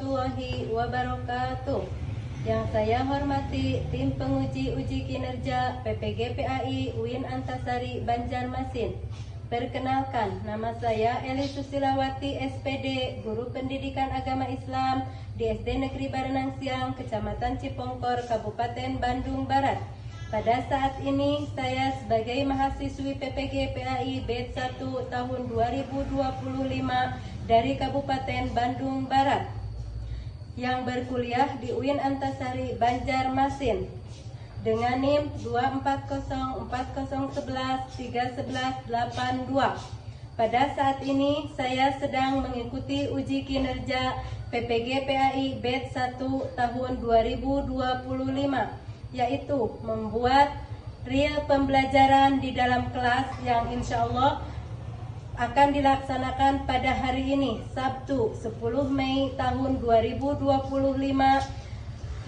warahmatullahi wabarakatuh. Yang saya hormati tim penguji uji kinerja PPG PAI UIN Antasari Banjarmasin. Perkenalkan, nama saya Eli Susilawati SPD, Guru Pendidikan Agama Islam di SD Negeri Barenang Siang, Kecamatan Cipongkor, Kabupaten Bandung Barat. Pada saat ini saya sebagai mahasiswi PPG PAI batch 1 tahun 2025 dari Kabupaten Bandung Barat yang berkuliah di UIN Antasari Banjarmasin dengan NIM 24040113182. Pada saat ini saya sedang mengikuti uji kinerja PPG PAI batch 1 tahun 2025, yaitu membuat real pembelajaran di dalam kelas yang insya Allah akan dilaksanakan pada hari ini, Sabtu 10 Mei tahun 2025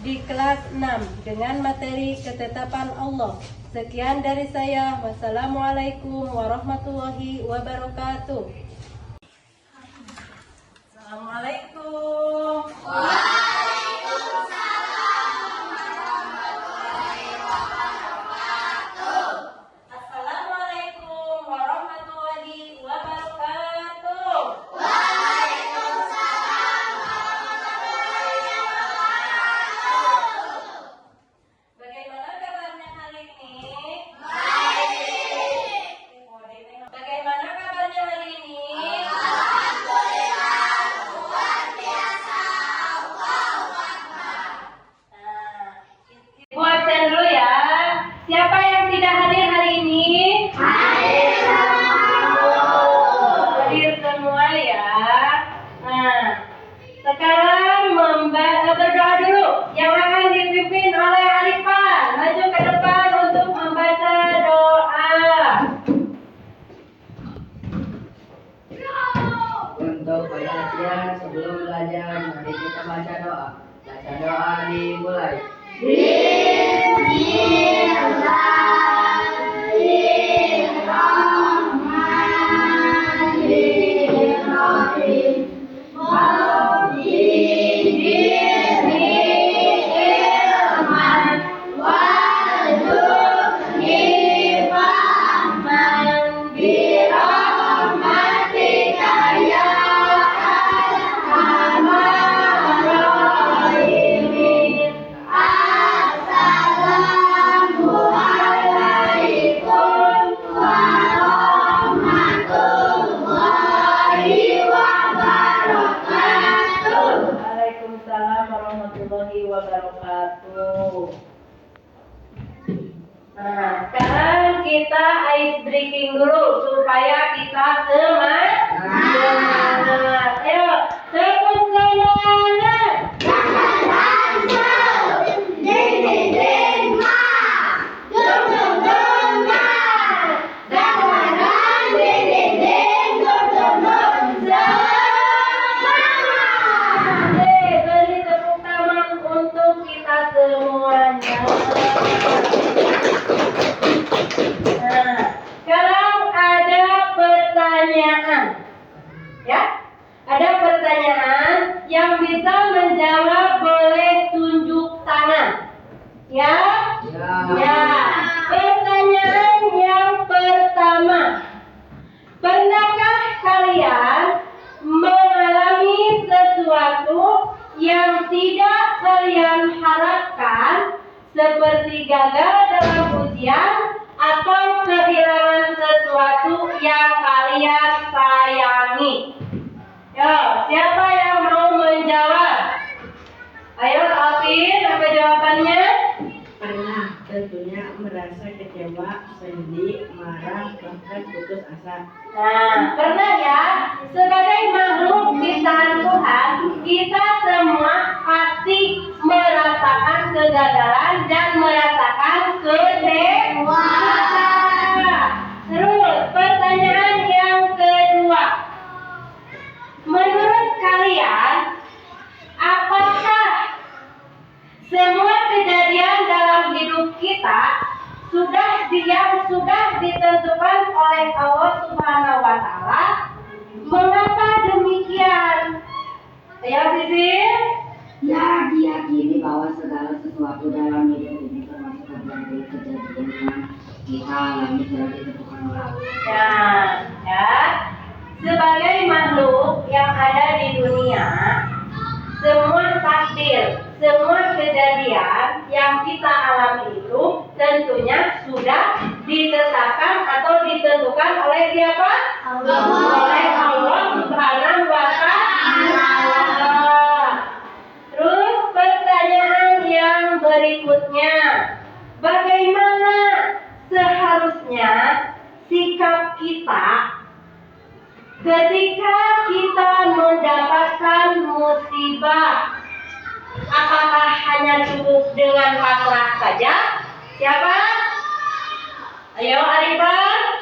di kelas 6 dengan materi ketetapan Allah. Sekian dari saya. Wassalamualaikum warahmatullahi wabarakatuh. Assalamualaikum. Siapa yang tidak hadir hari ini? Hadir semua ya. Nah, sekarang berdoa dulu. Yang akan dipimpin oleh Arifan, maju ke depan untuk membaca doa. Untuk perhatian sebelum belajar, mari kita baca doa. Baca doa dimulai. Nah, sekarang kita ice breaking dulu supaya kita semangat. Ayo, tepuk semangat. Beri tepuk tangan untuk kita semuanya. Sekarang ada pertanyaan, ya, ada pertanyaan yang bisa menjawab boleh tunjuk tangan, ya. Pertanyaan yang pertama, pernahkah kalian mengalami sesuatu yang tidak kalian harapkan, seperti gagal dalam ujian atau kehilangan sesuatu yang kalian sayangi? Yo, siapa yang mau menjawab? Ayo, Alvin, apa jawabannya? Pernah, tentunya merasa kecewa, sedih, marah, bahkan putus asa. Nah, pernah ya. Sebagai makhluk ciptaan Tuhan, kita semua pasti merasakan kegagalan dan merasakan kecewa. Terus, pertanyaan yang kedua. Menurut kalian, apakah semua kejadian dalam hidup kita sudah ditentukan oleh Allah Subhanahu wa Ta'ala? Mengapa demikian? Ayo Sisil. Ya, diyakini bahwa segala sesuatu dalam hidup ini termasuk berbagai kejadian yang kita alami telah ditentukan oleh Allah. Ya. Sebagai makhluk yang ada di dunia, semua takdir, semua kejadian yang kita alami itu tentunya sudah ditetapkan atau ditentukan oleh siapa? Allah. Oleh Allah Subhanahu wa Ta'ala. Terus pertanyaan yang berikutnya, bagaimana seharusnya sikap kita ketika kita mendapatkan musibah? Apakah hanya cukup dengan pasrah saja? Siapa? Ayo Arifan.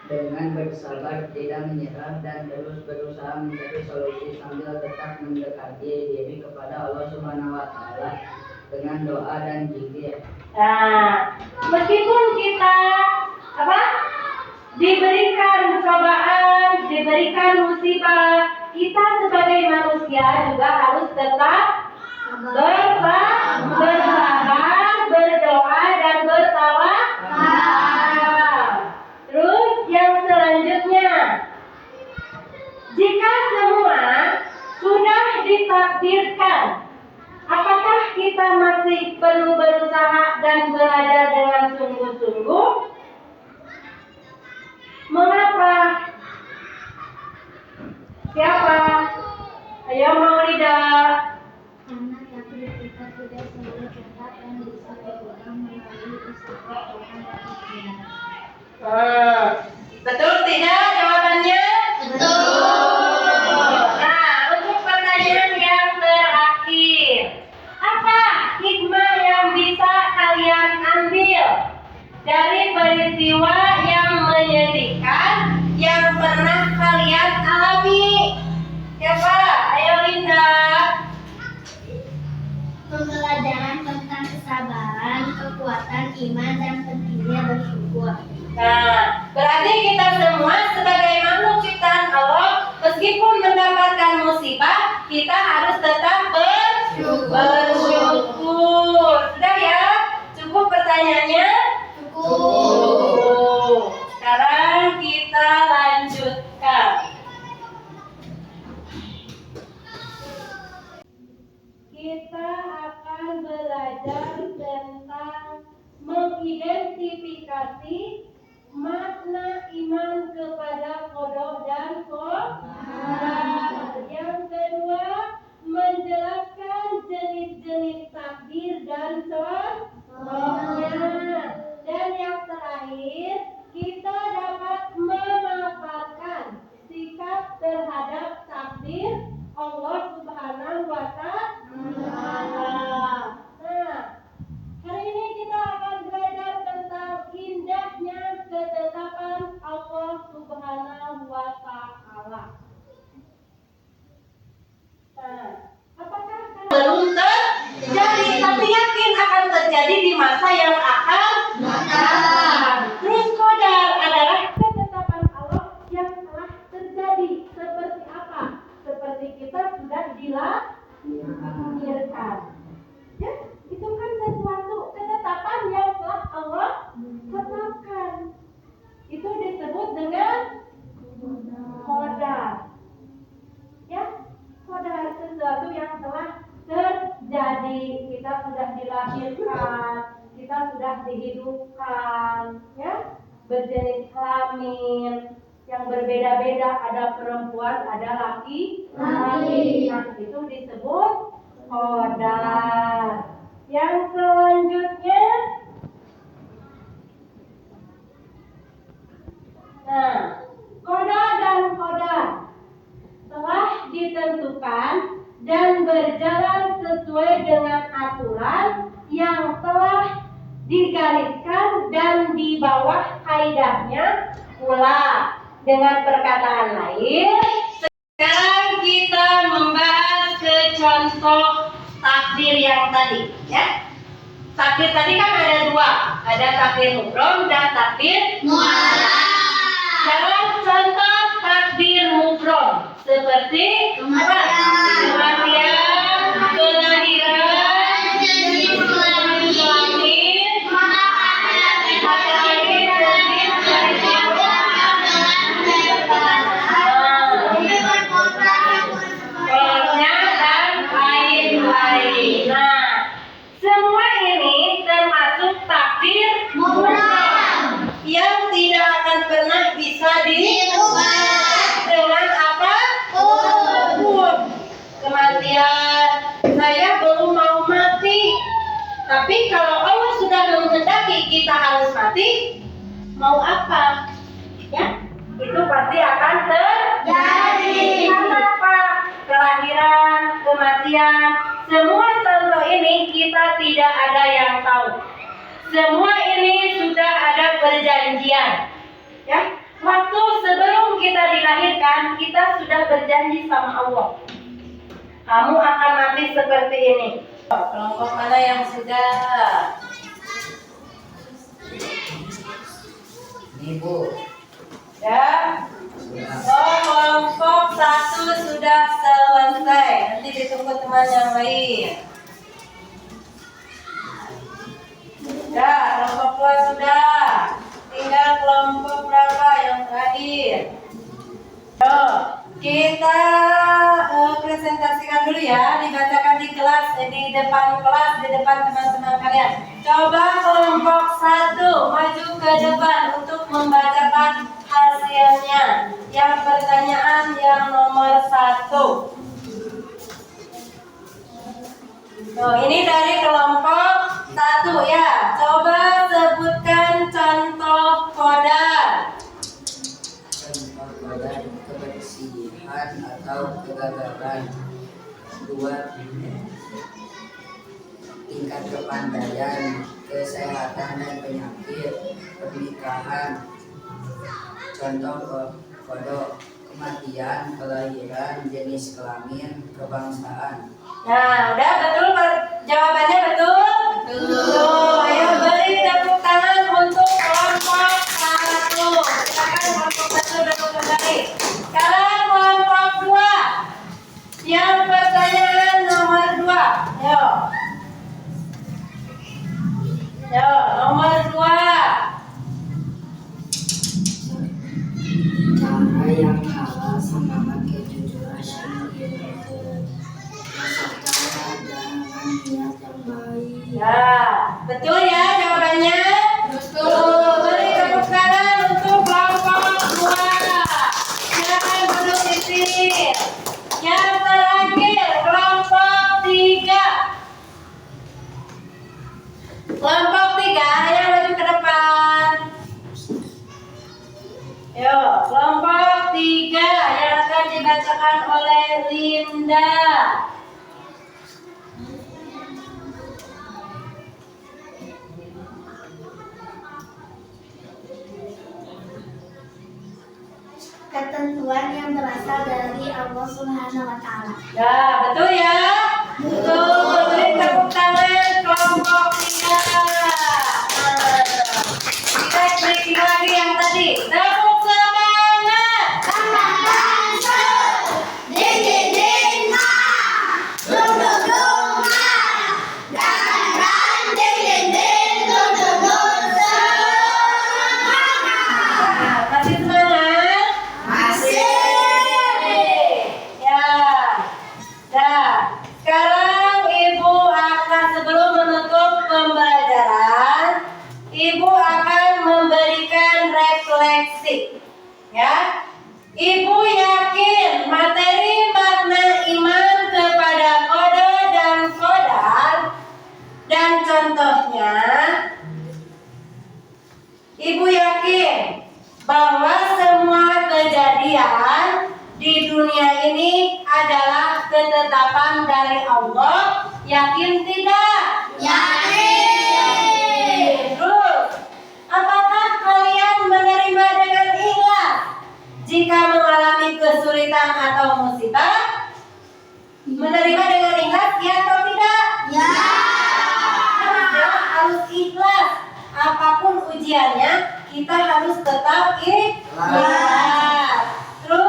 Dengan bersabar, tidak menyerah, dan terus berusaha mencari solusi sambil tetap mendekati diri kepada Allah Subhanahu wa Ta'ala dengan doa dan zikir. Nah, meskipun kita diberikan cobaan, diberikan musibah, kita sebagai manusia juga harus tetap bersabar, berdoa dan bertawakal. Terus yang selanjutnya, jika semua sudah ditakdirkan, apakah kita masih perlu berusaha dan belajar dengan sungguh-sungguh? Mengapa? Siapa? Ayo Maulida. Karena takdir kita tidak selalu tepat dan bisa berubah melalui usaha Tuhan dan ikhtiar. Betul tidak jawabannya? Betul. Nah, untuk pertanyaan yang terakhir, apa hikmah yang bisa kalian ambil dari peristiwa yang menyedihkan yang pernah kalian alami? Siapa? Ayo Linda. Pembelajaran tentang kesabaran, kekuatan iman, dan pentingnya bersyukur. Nah, berarti kita semua sebagai makhluk ciptaan Allah, meskipun mendapatkan musibah, kita harus tetap bersyukur. Sudah ya? Cukup pertanyaannya? Cukup. Sekarang kita lanjutkan. Kita akan belajar tentang mengidentifikasi makna iman kepada qada dan qadar. Yang kedua, menjelaskan jenis-jenis takdir dan contohnya. Dan yang terakhir, kita dapat memaparkan sikap terhadap takdir Allah Subhanahu wa Ta'ala. Nah, hari ini kita akan belajar tentang indahnya ketetapan Allah Subhanahu wa Ta'ala. Nah, apakah belum terjadi, tapi yakin akan terjadi di masa yang akan datang. Terus qadar adalah ketetapan Allah yang telah terjadi. Seperti apa? Seperti kita sudah dilahirkan. Ya, itu kan sesuatu ketetapan yang telah Allah tetapkan. Itu disebut dengan qadar. Ya, qadar sesuatu yang telah terjadi. Kita sudah dilahirkan, kita sudah dihidupkan, ya, berjenis kelamin yang berbeda-beda, ada perempuan, ada laki-laki. Nah, itu disebut qadar. Yang selanjutnya, nah, qada dan qadar telah ditentukan dan berjalan sesuai dengan aturan yang telah digariskan dan di bawah kaidahnya pula. Dengan perkataan lain, sekarang kita membahas ke contoh takdir yang tadi, ya. Takdir tadi kan ada dua, ada takdir mubrom dan takdir mu'allaq. Sekarang contoh takdir mufrad seperti apa? Kematian, kelahiran, jenis kelamin, kolotnya dan lain-lain. Nah, semua ini termasuk takdir mufrad yang tidak akan pernah bisa diubah dengan apa? Kematian. Saya belum mau mati, tapi kalau Allah sudah menghendaki kita harus mati, mau apa? Ya, itu pasti akan terjadi. Kenapa? Kelahiran, kematian, semua contoh ini kita tidak ada yang tahu. Semua ini sudah ada perjanjian. Ya, waktu sebelum kita dilahirkan, kita sudah berjanji sama Allah. Kamu akan mati seperti ini. Kelompok mana yang sudah? Ini Bu. Ya. Oh, kelompok 1 sudah selesai. Nanti ditunggu teman yang lain. Ya, kelompok 2 sudah. Tinggal kelompok berapa yang terakhir? Yo, kita presentasikan dulu ya, dibacakan di kelas, di depan kelas, di depan teman-teman kalian. Coba kelompok 1 maju ke depan untuk membacakan hasilnya. Yang pertanyaan yang nomor 1. Tuh, ini dari kelompok 1 ya. Coba sebutkan contoh kodar. Contoh kodar kebersihan atau kegagalan. 2. Tingkat kepandaian, kesehatan dan penyakit, pernikahan. Contoh kodok, kematian, kelahiran, jenis kelamin, kebangsaan. Nah, udah betul jawabannya betul? Betul. Ayo beri tepuk tangan untuk kelompok 1. Silakan kelompok 1 duduk kembali. Sekarang kelompok 2. Yang pertanyaan nomor 2. Ayo. Yo, nomor 2. Cara yang halal semangat kejujuran serta dengan niat yang baik. Ya, betul ya jawabannya? Betul. Beri tepuk tangan untuk kelompok 2. Silakan duduk di sini. Yang terakhir kelompok 3. Kelompok 3 yang maju ke depan. Yo, kelompok 3 yang akan dibacakan oleh Linda. Ketentuan yang berasal dari Allah Subhanahu wa Ta'ala. Ya, betul ya? Betul. Beri tepuk tangan kelompok 3. Kita beri lagi yang tadi. Tepuk semangat. Masih semangat? Ya. Nah, sekarang Ibu akan sebelum menutup pembelajaran, Ibu akan memberikan refleksi. Ya. Ibu yakin materi makna iman kepada kode dan kodar dan contohnya, Ibu yakin bahwa semua kejadian di dunia ini adalah ketetapan dari Allah. Yakin tidak? Yakin. Terus, apakah kalian menerima dengan ikhlas jika mengalami kesulitan atau musibah? Menerima dengan ikhlas ya atau tidak? Ya. Harus ikhlas. Apapun ujiannya, kita harus tetap ikhlas. Terus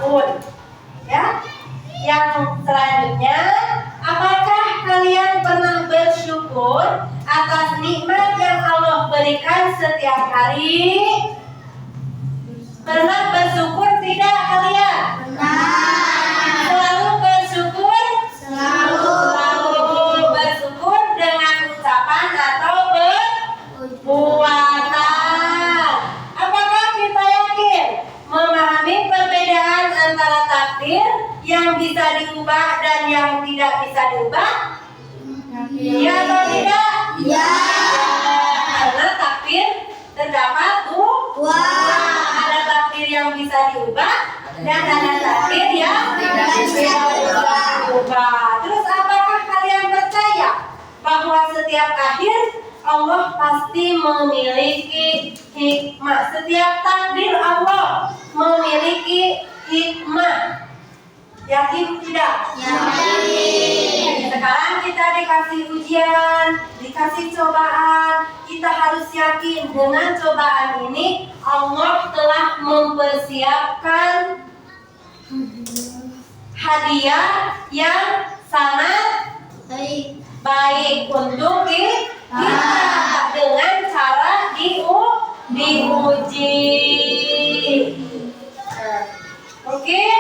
apapun. Ya. Yang selanjutnya, apakah kalian pernah bersyukur atas nikmat yang Allah berikan setiap hari? Pernah bersyukur tidak kalian? Selalu bersyukur? Selalu bersyukur dengan ucapan atau perbuatan. Apakah kita yakin memahami perbedaan antara takdir yang bisa diubah dan yang tidak bisa diubah? Ya atau tidak? Ya. Karena takdir terdapat dua. Ada takdir yang bisa diubah dan ada takdir yang tidak bisa diubah. Terus apakah kalian percaya bahwa setiap akhir Allah pasti memiliki hikmah? Setiap takdir Allah memiliki hikmah. Yakin tidak? Yakin. Sekarang kita dikasih ujian, dikasih cobaan. Kita harus yakin dengan cobaan ini Allah telah mempersiapkan hadiah yang sangat baik untuk kita dengan cara diuji. Mungkin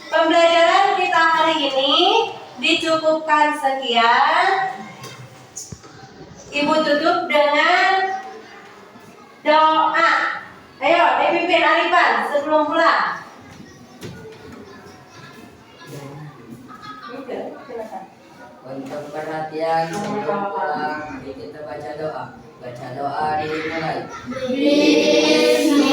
pembelajaran kita hari ini dicukupkan sekian. Ibu tutup dengan doa. Ayo, dipimpin Arifan sebelum pulang. Untuk perhatian sebelum pulang, mari kita baca doa. Baca doa dimulai. Bismillah.